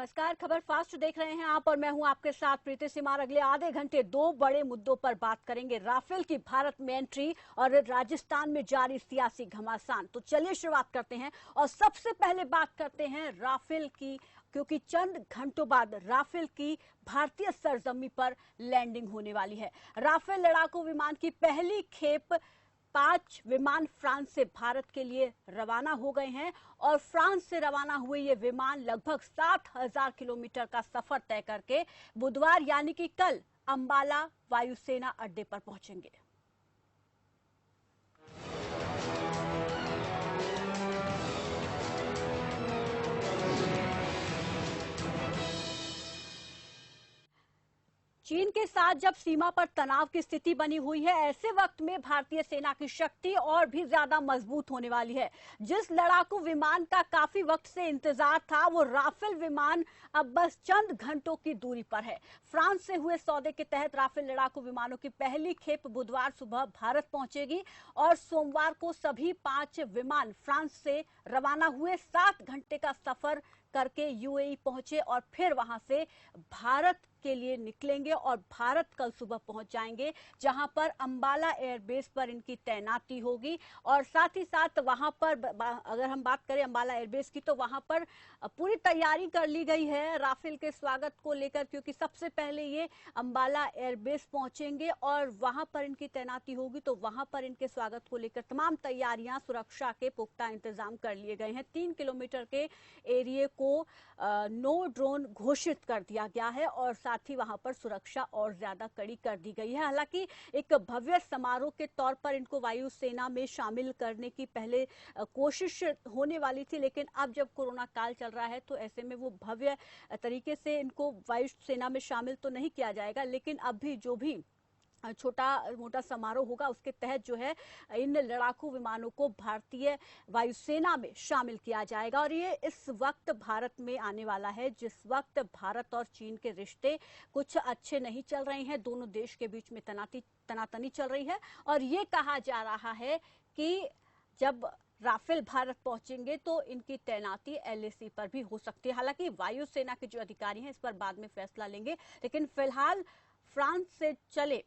नमस्कार, खबर फास्ट देख रहे हैं आप और मैं हूं आपके साथ प्रीति सिमार। अगले आधे घंटे दो बड़े मुद्दों पर बात करेंगे। राफेल की भारत में एंट्री और राजस्थान में जारी सियासी घमासान। तो चलिए शुरुआत करते हैं और सबसे पहले बात करते हैं राफेल की, क्योंकि चंद घंटों बाद राफेल की भारतीय सरजमी पर लैंडिंग होने वाली है। राफेल लड़ाकू विमान की पहली खेप 5 विमान फ्रांस से भारत के लिए रवाना हो गए हैं और फ्रांस से रवाना हुए ये विमान लगभग 60,000 किलोमीटर का सफर तय करके बुधवार यानी कि कल अंबाला वायुसेना अड्डे पर पहुंचेंगे। चीन के साथ जब सीमा पर तनाव की स्थिति बनी हुई है, ऐसे वक्त में भारतीय सेना की शक्ति और भी ज्यादा मजबूत होने वाली है। जिस लड़ाकू विमान का काफी वक्त से इंतजार था, वो राफेल विमान अब बस चंद घंटों की दूरी पर है। फ्रांस से हुए सौदे के तहत राफेल लड़ाकू विमानों की पहली खेप बुधवार सुबह भारत पहुंचेगी और सोमवार को सभी 5 विमान फ्रांस से रवाना हुए 7 घंटे का सफर करके यूएई पहुंचे और फिर वहां से भारत के लिए निकलेंगे और भारत कल सुबह पहुंच जाएंगे, जहां पर अंबाला एयरबेस पर इनकी तैनाती होगी। और साथ ही साथ वहां पर अगर हम बात करें अंबाला एयरबेस की, तो वहां पर पूरी तैयारी कर ली गई है राफेल के स्वागत को लेकर, क्योंकि सबसे पहले ये अंबाला एयरबेस पहुंचेंगे और वहां पर इनकी तैनाती होगी। तो वहां पर इनके स्वागत को लेकर तमाम तैयारियां, सुरक्षा के पुख्ता इंतजाम कर लिए गए हैं। 3 किलोमीटर के एरिया को नो ड्रोन घोषित कर दिया गया है और साथ ही वहां पर सुरक्षा और ज्यादा कड़ी कर दी गई है। हालांकि एक भव्य समारोह के तौर पर इनको वायुसेना में शामिल करने की पहले कोशिश होने वाली थी, लेकिन अब जब कोरोना काल चल रहा है तो ऐसे में वो भव्य तरीके से इनको वायुसेना में शामिल तो नहीं किया जाएगा, लेकिन अब भी जो भी छोटा मोटा समारोह होगा उसके तहत जो है इन लड़ाकू विमानों को भारतीय वायुसेना में शामिल किया जाएगा। और ये इस वक्त भारत में आने वाला है जिस वक्त भारत और चीन के रिश्ते कुछ अच्छे नहीं चल रहे हैं। दोनों देश के बीच में तनातनी चल रही है और ये कहा जा रहा है कि जब राफेल भारत पहुंचेंगे तो इनकी तैनाती एलएसी पर भी हो सकती है। हालांकि वायुसेना के जो अधिकारी हैं इस पर बाद में फैसला लेंगे, लेकिन फिलहाल फ्रांस से चले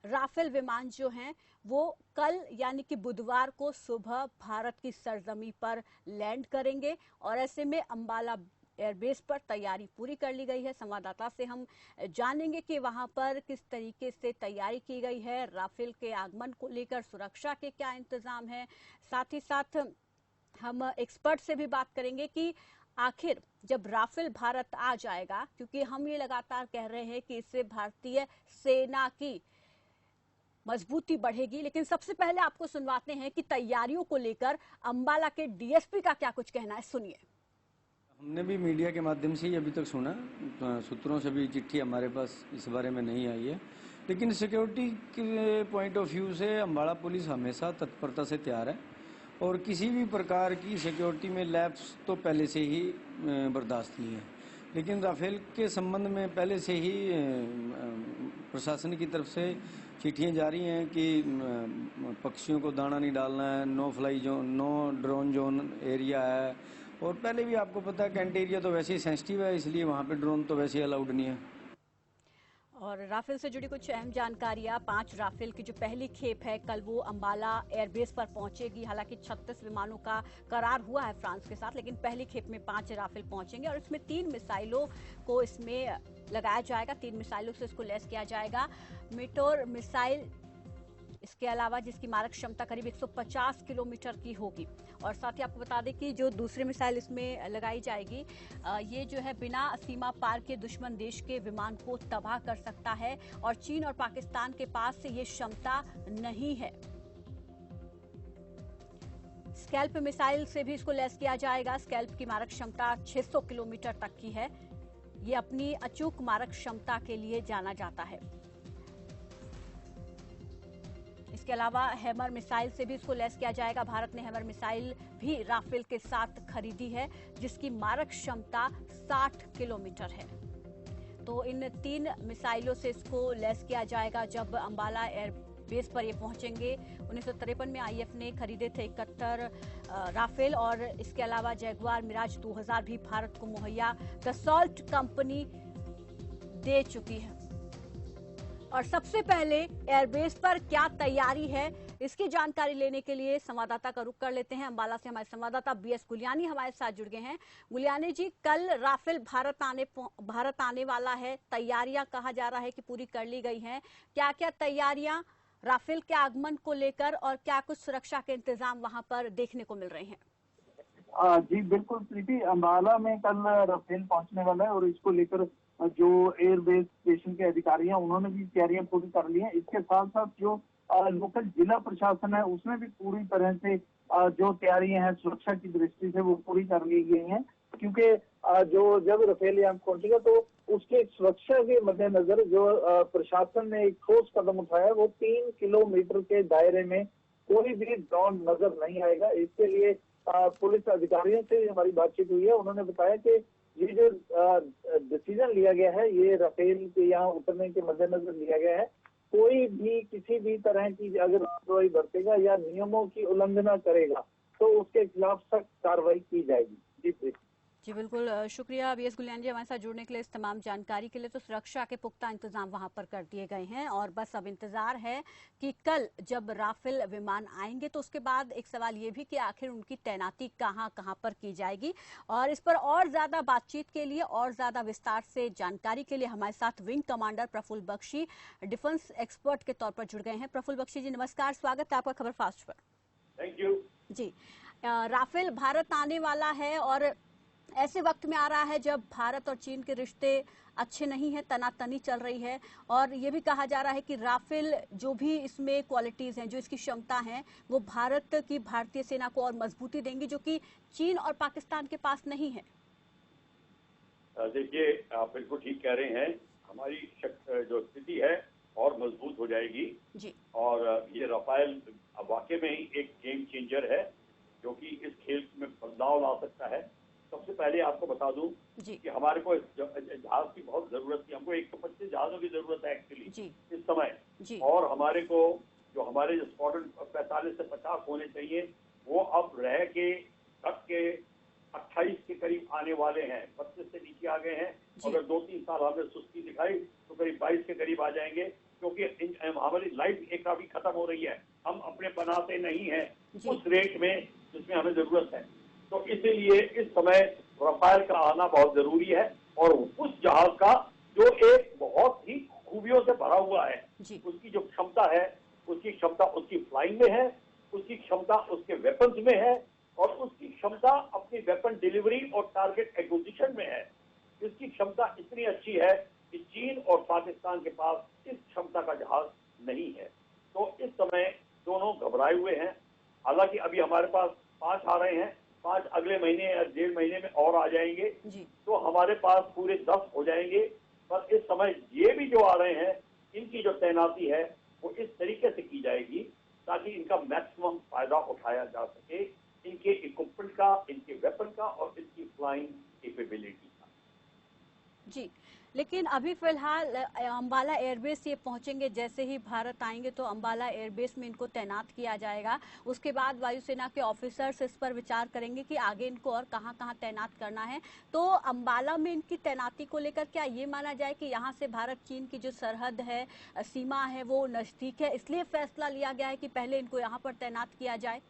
राफेल विमान जो हैं वो कल यानी कि बुधवार को सुबह भारत की सरजमी पर लैंड करेंगे और ऐसे में अंबाला एयरबेस पर तैयारी पूरी कर ली गई है। संवाददाता से हम जानेंगे कि वहां पर किस तरीके से तैयारी की गई है, राफेल के आगमन को लेकर सुरक्षा के क्या इंतजाम है। साथ ही साथ हम एक्सपर्ट से भी बात करेंगे कि आखिर जब राफेल भारत आ जाएगा, क्योंकि हम ये लगातार कह रहे हैं कि इससे भारतीय सेना की मजबूती बढ़ेगी, लेकिन सबसे पहले आपको सुनवाते हैं कि तैयारियों को लेकर अंबाला के डीएसपी का क्या कुछ कहना है। सुनिए। हमने भी मीडिया के माध्यम से ही अभी तक सुना, सूत्रों से भी चिट्ठी हमारे पास इस बारे में नहीं आई है, लेकिन सिक्योरिटी के पॉइंट ऑफ व्यू से अंबाला पुलिस हमेशा तत्परता से तैयार है और किसी भी प्रकार की सिक्योरिटी में लैप्स तो पहले से ही बर्दाश्त नहीं है। लेकिन राफेल के संबंध में पहले से ही प्रशासन की तरफ से चिट्ठियाँ जारी हैं कि पक्षियों को दाना नहीं डालना है, no fly zone, no drone zone area है। और पहले भी आपको पता है कैंट एरिया तो वैसे ही सेंसिटिव है, इसलिए वहाँ पे ड्रोन तो वैसे ही अलाउड नहीं है। और राफेल से जुड़ी कुछ अहम जानकारियां। 5 राफेल की जो पहली खेप है कल वो अंबाला एयरबेस पर पहुंचेगी। हालांकि 36 विमानों का करार हुआ है फ्रांस के साथ, लेकिन पहली खेप में 5 राफेल पहुंचेंगे और इसमें 3 मिसाइलों को इसमें लगाया जाएगा। 3 मिसाइलों से इसको लैस किया जाएगा। मीटोर मिसाइल इसके अलावा जिसकी मारक क्षमता करीब 150 किलोमीटर की होगी। और साथ ही आपको बता दें कि जो दूसरी मिसाइल इसमें लगाई जाएगी ये जो है बिना सीमा पार के दुश्मन देश के विमान को तबाह कर सकता है और चीन और पाकिस्तान के पास से ये क्षमता नहीं है। स्कैल्प मिसाइल से भी इसको लैस किया जाएगा। स्कैल्प की मारक क्षमता 600 किलोमीटर तक की है। ये अपनी अचूक मारक क्षमता के लिए जाना जाता है। इसके अलावा हैमर मिसाइल से भी इसको लैस किया जाएगा। भारत ने हैमर मिसाइल भी राफेल के साथ खरीदी है जिसकी मारक क्षमता 60 किलोमीटर है। तो इन 3 मिसाइलों से इसको लैस किया जाएगा जब अंबाला बेस पर ये पहुंचेंगे। 1953 में आईएफ ने खरीदे थे 71 राफेल और इसके अलावा जैगुआर मिराज 2000 भी भारत को मुहैया दसॉल्ट कंपनी दे चुकी है। और सबसे पहले एयरबेस पर क्या तैयारी है, इसकी जानकारी लेने के लिए संवाददाता का रुख कर लेते हैं। अंबाला से हमारे संवाददाता बीएस गुलियानी हमारे साथ जुड़ गए हैं। गुलियानी जी, कल राफेल भारत आने वाला है, तैयारियां कहा जा रहा है कि पूरी कर ली गई हैं। क्या क्या तैयारियां राफेल के आगमन को लेकर और क्या कुछ सुरक्षा के इंतजाम वहां पर देखने को मिल रहे हैं? जी बिल्कुल प्रीति, अंबाला में कल राफेल पहुंचने वाला है और इसको लेकर जो एयरबेस स्टेशन के अधिकारी हैं उन्होंने भी तैयारियां पूरी कर ली हैं। इसके साथ साथ जो लोकल जिला प्रशासन है उसमें भी पूरी तरह से जो तैयारियां हैं सुरक्षा की दृष्टि से वो पूरी कर ली गई हैं, क्योंकि जो जब राफेल यहाँ पहुंचेगा तो उसके सुरक्षा के मद्देनजर जो प्रशासन ने एक ठोस कदम उठाया, वो 3 किलोमीटर के दायरे में कोई भी ड्रोन नजर नहीं आएगा। इसके लिए पुलिस अधिकारियों से हमारी बातचीत हुई है। उन्होंने बताया कि ये जो डिसीजन लिया गया है ये राफेल के यहाँ उतरने के मद्देनजर लिया गया है। कोई भी किसी भी तरह की अगर कार्रवाई बरतेगा या नियमों की उल्लंघना करेगा तो उसके खिलाफ सख्त कार्रवाई की जाएगी। जी बिल्कुल, शुक्रिया बीएस गुलियानी जी हमारे साथ जुड़ने के लिए, इस तमाम जानकारी के लिए। तो सुरक्षा के पुख्ता इंतजाम वहां पर कर दिए गए हैं और बस अब इंतजार है कि कल जब राफेल विमान आएंगे तो उसके बाद एक सवाल ये भी कि आखिर उनकी तैनाती कहां कहां पर की जाएगी। और इस पर और ज्यादा बातचीत के लिए और ज्यादा विस्तार से जानकारी के लिए हमारे साथ wing commander Praful Bakshi defence expert के तौर पर जुड़ गए हैं। प्रफुल्ल बख्शी जी नमस्कार, स्वागत है आपका खबर फास्ट पर। Thank you ji, Rafale Bharat आने वाला है और ऐसे वक्त में आ रहा है जब भारत और चीन के रिश्ते अच्छे नहीं हैं, तनातनी चल रही है और ये भी कहा जा रहा है कि राफेल जो भी इसमें क्वालिटीज हैं, जो इसकी क्षमता है, वो भारत की भारतीय सेना को और मजबूती देंगी, जो कि चीन और पाकिस्तान के पास नहीं है। देखिए, आप बिल्कुल ठीक कह रहे हैं। हमारी जो स्थिति है और मजबूत हो जाएगी जी। और ये राफेल वाकई में ही एक गेम चेंजर है जो कि इस खेल में बदलाव ला सकता है। सबसे पहले आपको बता दूं कि हमारे को जहाज की बहुत जरूरत थी। हमको 125 जहाजों की जरूरत है एक्चुअली इस समय। और हमारे को जो हमारे स्क्वाड्रन 45 से 50 होने चाहिए वो अब रह के घट के 28 के करीब आने वाले हैं। 25 से नीचे आ गए हैं। अगर 2-3 साल हमने सुस्ती दिखाई तो करीब 22 के करीब आ जाएंगे, क्योंकि हमारी लाइफ एक काफी खत्म हो रही है। हम अपने बनाते नहीं है उस रेट में जिसमें हमें जरूरत है। तो इसीलिए इस समय राफेल का आना बहुत जरूरी है और उस जहाज का जो एक बहुत ही खूबियों से भरा हुआ है, उसकी जो क्षमता है, उसकी क्षमता उसकी फ्लाइंग में है, उसकी क्षमता उसके वेपन्स में है और उसकी क्षमता अपनी वेपन डिलीवरी और टारगेट एक्विजिशन में है। इसकी क्षमता इतनी अच्छी है कि चीन और पाकिस्तान के पास इस क्षमता का जहाज नहीं है। तो इस समय दोनों घबराए हुए हैं। हालांकि अभी हमारे पास 5 आ रहे हैं, 5 अगले महीने या 1.5 महीने में और आ जाएंगे तो हमारे पास पूरे 10 हो जाएंगे। पर इस समय ये भी जो आ रहे हैं, इनकी जो तैनाती है वो इस तरीके से की जाएगी ताकि इनका मैक्सिमम फायदा उठाया जा सके, इनके इक्विपमेंट का, इनके वेपन का और इनकी फ्लाइंग कैपेबिलिटी का। जी, लेकिन अभी फिलहाल अंबाला एयरबेस ये पहुंचेंगे, जैसे ही भारत आएंगे तो अंबाला एयरबेस में इनको तैनात किया जाएगा। उसके बाद वायुसेना के ऑफिसर्स इस पर विचार करेंगे कि आगे इनको और कहां कहां तैनात करना है। तो अंबाला में इनकी तैनाती को लेकर क्या ये माना जाए कि यहाँ से भारत चीन की जो सरहद है, सीमा है, वो नजदीक है, इसलिए फैसला लिया गया है कि पहले इनको यहाँ पर तैनात किया जाए?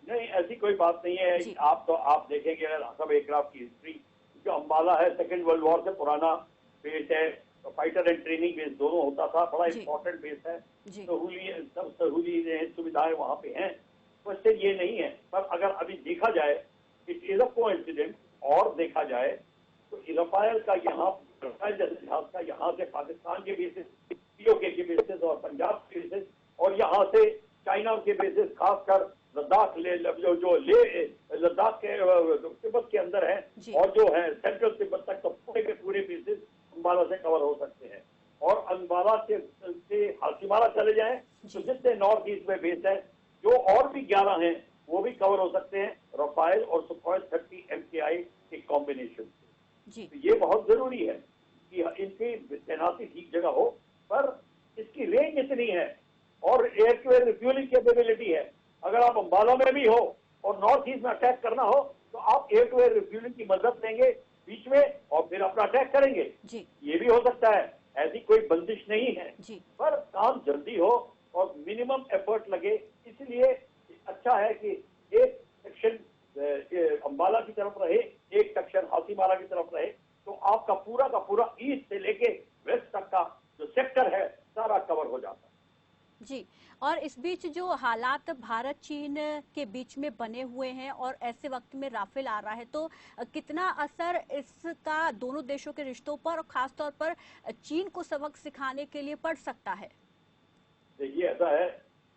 नहीं, ऐसी कोई बात नहीं है। आप देखेंगे अगर सब एयरक्राफ्ट की हिस्ट्री, जो अंबाला है सेकेंड वर्ल्ड वॉर से पुराना बेस है, तो फाइटर एंड ट्रेनिंग बेस दोनों होता था, बड़ा इम्पोर्टेंट बेस है। सब सहूलियत सुविधाएं वहाँ पे हैं, तो इससे ये नहीं है। पर अगर अभी देखा जाए इट इज अ कोइंसिडेंस और देखा जाए तो राफेल का यहाँ जहाज का यहाँ से पाकिस्तान के बेसिस, पीओके के बेसिस और पंजाब के बेसिस और यहाँ से चाइना के बेसिस, खासकर लद्दाख लद्दाख के तिब्बत के अंदर है और जो है सेंट्रल तिब्बत तक, तो पूरे के पूरे बेसिस अंबाला से कवर हो सकते हैं। और अंबाला से हासीमारा चले जाएं तो जितने नॉर्थ ईस्ट में बेस है, जो और भी 11 हैं वो भी कवर हो सकते हैं राफेल और सुखोई 30 MKI के कॉम्बिनेशन से। तो ये बहुत जरूरी है कि इनकी तैनाती ठीक जगह हो, पर इसकी रेंज इतनी है और air to air refuelling capability है। अगर आप अंबाला में भी हो और नॉर्थ ईस्ट में अटैक करना हो तो आप एयर टू एयर रिफ्यूलिंग की मदद लेंगे बीच में और फिर अपना अटैक करेंगे जी। ये भी हो सकता है, ऐसी कोई बंदिश नहीं है जी। पर काम जल्दी हो और मिनिमम एफर्ट लगे, इसलिए अच्छा है कि एक सेक्शन अंबाला की तरफ रहे, एक सेक्शन हाथीमारा की तरफ रहे, तो आपका पूरा का पूरा ईस्ट से लेके वेस्ट तक का जो सेक्टर है सारा कवर हो जाता है जी। और इस बीच जो हालात भारत चीन के बीच में बने हुए हैं और ऐसे वक्त में राफेल आ रहा है, तो कितना असर इसका दोनों देशों के रिश्तों पर और खासतौर पर चीन को सबक सिखाने के लिए पड़ सकता है? देखिए ऐसा है,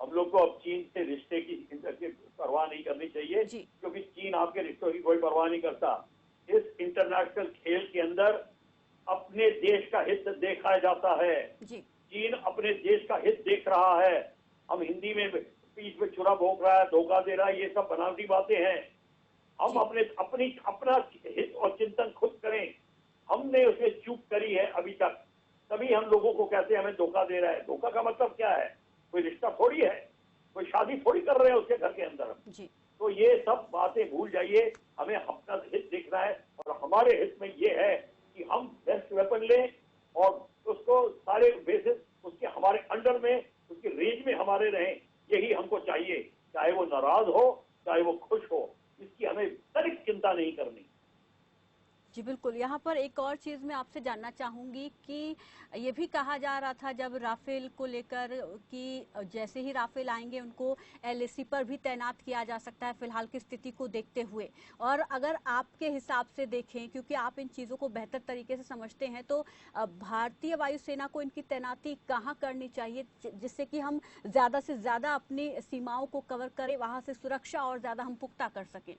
हम लोग को अब चीन से रिश्ते की परवाह नहीं करनी चाहिए क्योंकि चीन आपके रिश्तों की कोई परवाह नहीं करता। इस इंटरनेशनल खेल के अंदर अपने देश का हित देखा जाता है जी। चीन अपने देश का हित देख रहा है। हम हिंदी में बीच में छुरा भोंक रहा है, धोखा दे रहा है, ये सब बनावटी बातें हैं। हम अपना हित और चिंतन खुद करें। हमने उसमें चूक करी है अभी तक, तभी हम लोगों को कहते हैं हमें धोखा दे रहा है। धोखा का मतलब क्या है? कोई रिश्ता थोड़ी है, कोई शादी थोड़ी कर रहे हैं उसके घर के अंदर जी। तो ये सब बातें भूल जाइए, हमें अपना हित देखना है और हमारे हित में ये है कि हम बेस्ट वेपन लें और उसको सारे बेसिस उसके हमारे अंडर में, उसकी रेंज में हमारे रहें। यही हमको चाहिए, चाहे वो नाराज हो चाहे वो खुश हो, इसकी हमें तनिक चिंता नहीं करनी जी। बिल्कुल। यहाँ पर एक और चीज मैं आपसे जानना चाहूंगी कि ये भी कहा जा रहा था जब राफेल को लेकर कि जैसे ही राफेल आएंगे उनको एलएसी पर भी तैनात किया जा सकता है फिलहाल की स्थिति को देखते हुए। और अगर आपके हिसाब से देखें, क्योंकि आप इन चीजों को बेहतर तरीके से समझते हैं, तो भारतीय वायुसेना को इनकी तैनाती कहाँ करनी चाहिए जिससे कि हम ज्यादा से ज्यादा अपनी सीमाओं को कवर करें, वहां से सुरक्षा और ज्यादा हम पुख्ता कर सकें?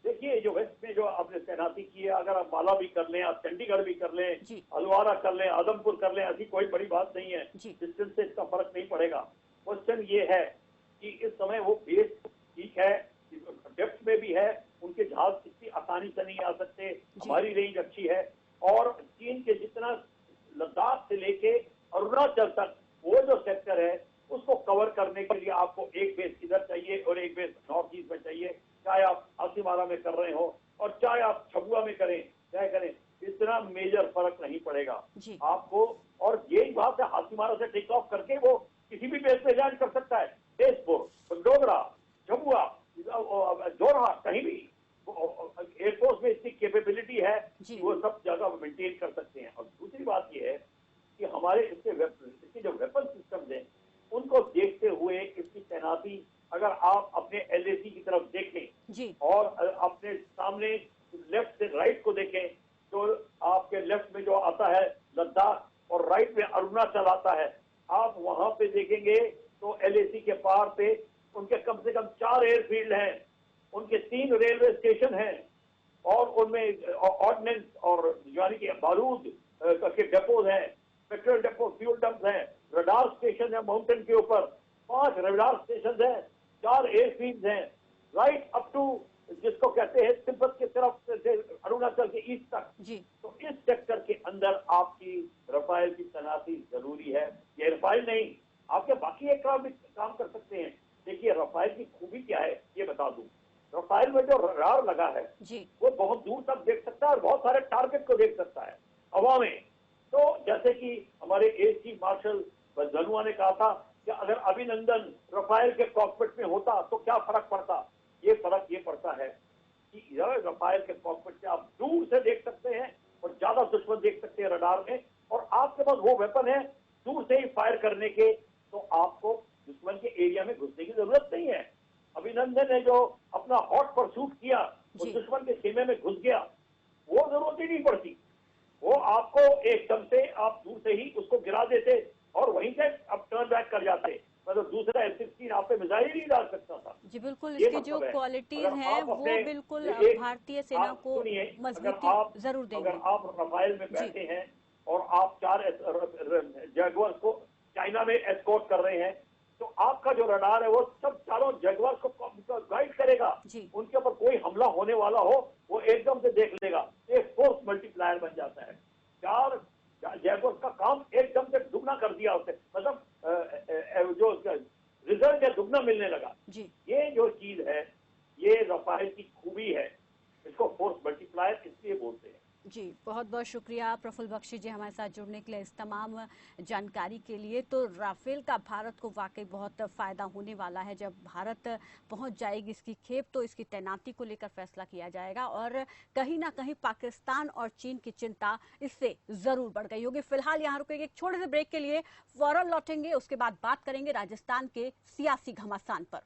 देखिए जो वेस्ट में जो आपने तैनाती की है, अगर आप माला भी कर लें, आप चंडीगढ़ भी कर लें, हल्द्वारा कर लें, आदमपुर कर लें, ऐसी कोई बड़ी बात नहीं है। डिस्टेंस से इसका फर्क नहीं पड़ेगा। क्वेश्चन ये है कि इस समय वो बेस ठीक है, डेप्थ में भी है, उनके जहाज इतनी आसानी से नहीं आ सकते, हमारी रेंज अच्छी है और चीन के जितना लद्दाख से लेके अरुणाचल तक वो जो सेक्टर है उसको कवर करने के लिए आपको एक बेस इधर चाहिए और एक बेस नॉर्थ ईस्ट में चाहिए। चाहे आप हाथीमारा में कर रहे हो और चाहे आप छबुआ में करें, चाहे करें, इतना मेजर फर्क नहीं पड़ेगा आपको। और यही बात है, हाथीमारा से टेक ऑफ करके वो किसी भी बेस पे लैंड कर सकता है, तेजपुर, डोगरा, छबुआ, जोरहाट, कहीं भी एयरफोर्स में इतनी कैपेबिलिटी है वो सब जगह मेंटेन कर सकते हैं। और दूसरी बात ये है कि हमारे इसके जो वेपन सिस्टम है उनको देखते हुए इसकी तैनाती, अगर आप अपने एलएसी की तरफ देखें और अपने सामने लेफ्ट से राइट को देखें तो आपके लेफ्ट में जो आता है लद्दाख और राइट में अरुणाचल आता है, आप वहां पे देखेंगे तो एलएसी के पार पे उनके कम से कम 4 एयरफील्ड हैं, उनके 3 रेलवे स्टेशन हैं और उनमें ऑर्डिनेंस और यानी कि बारूद के डेपोज हैं, पेट्रोल डेपो, फ्यूल डंप हैं, रडार स्टेशन है माउंटेन के ऊपर, 5 रडार स्टेशन हैं, 4 एयरफील्ड हैं, राइट अप टू जिसको कहते हैं तिब्बत की तरफ से अरुणाचल के ईस्ट तक। तो इस सेक्टर के अंदर आपकी रफाइल की तैनाती जरूरी है। ये रफाइल नहीं, आपके बाकी एयरक्राफ्ट भी काम कर सकते हैं। देखिए रफाइल की खूबी क्या है ये बता दूं। रफाइल में जो रडार लगा है वो बहुत दूर तक देख सकता है और बहुत सारे टारगेट को देख सकता है हवा में। तो जैसे कि हमारे एयर चीफ मार्शल धनुआ ने कहा था कि अगर अभिनंदन रफाइल के कॉकपिट में होता तो क्या फर्क पड़ता। ये फर्क ये पड़ता है कि रफाइल के कॉकपिट से आप दूर से देख सकते हैं और ज्यादा दुश्मन देख सकते हैं रडार में, और आपके पास वो वेपन है दूर से ही फायर करने के, तो आपको दुश्मन के एरिया में घुसने की जरूरत नहीं है। अभिनंदन ने जो अपना हॉट परसूट किया और दुश्मन के खेमे में घुस गया, वो जरूरत ही नहीं पड़ती। वो आपको एकदम से आप दूर से ही उसको गिरा देते और वहीं से अब टर्न बैक कर जाते, मतलब दूसरा F-16 आप पे मिसाइल ही नहीं डाल सकता था। जी बिल्कुल, इसकी जो क्वालिटीज हैं वो बिल्कुल भारतीय सेना को मजबूती जरूर देंगे। अगर आप रफाइल में बैठे हैं और आप 4 जैगुआर्स को चाइना में एस्कॉर्ट कर रहे हैं, तो आपका जो रडार है वो सब चारों जैगुआर्स को गाइड करेगा। उनके ऊपर कोई हमला होने वाला हो वो एकदम से देख लेगा, एक फोर्स मल्टीप्लायर बन जाता है। 4 जैगुआर्स का काम एकदम से दुगना कर दिया उसने, मतलब जो रिजल्ट है दुगना मिलने लगा। जी। ये जो चीज है, ये रफाल की खूबी है, इसको फोर्स मल्टीप्लायर इसलिए बोलते हैं। जी, बहुत बहुत शुक्रिया प्रफुल्ल बख्शी जी हमारे साथ जुड़ने के लिए, इस तमाम जानकारी के लिए। तो राफेल का भारत को वाकई बहुत फायदा होने वाला है। जब भारत पहुंच जाएगी इसकी खेप तो इसकी तैनाती को लेकर फैसला किया जाएगा और कहीं ना कहीं पाकिस्तान और चीन की चिंता इससे जरूर बढ़ गई होगी। फिलहाल यहाँ रुकेंगे एक छोटे से ब्रेक के लिए, फौरन लौटेंगे, उसके बाद बात करेंगे राजस्थान के सियासी घमासान पर।